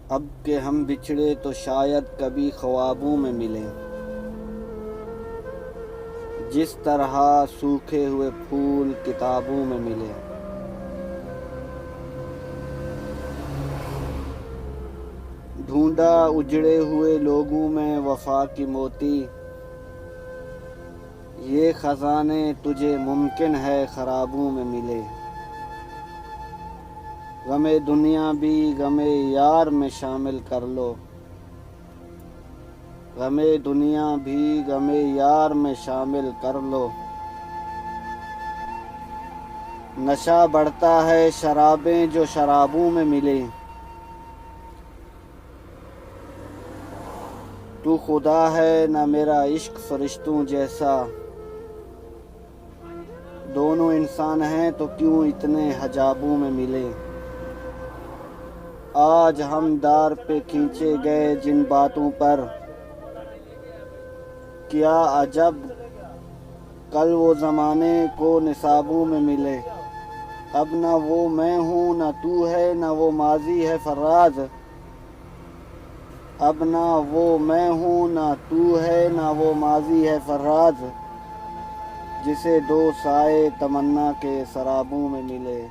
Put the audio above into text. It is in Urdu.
اب کہ ہم بچھڑے تو شاید کبھی خوابوں میں ملیں، جس طرح سوکھے ہوئے پھول کتابوں میں ملیں۔ ڈھونڈا اجڑے ہوئے لوگوں میں وفا کی موتی، یہ خزانے تجھے ممکن ہے خرابوں میں ملے۔ غم دنیا بھی غم یار میں شامل کر لو، غم دنیا بھی غم یار میں شامل کر لو۔ نشہ بڑھتا ہے شرابیں جو شرابوں میں ملیں، تو خدا ہے نہ میرا عشق فرشتوں جیسا، دونوں انسان ہیں تو کیوں اتنے حجابوں میں ملے۔ آج ہم دار پہ کھینچے گئے جن باتوں پر، کیا عجب کل وہ زمانے کو نصابوں میں ملے۔ اب نہ وہ میں ہوں نہ تو ہے نہ وہ ماضی ہے فراز، اب نہ وہ میں ہوں نہ تو ہے نہ وہ ماضی ہے فراز، جسے دو سائے تمنا کے سرابوں میں ملے۔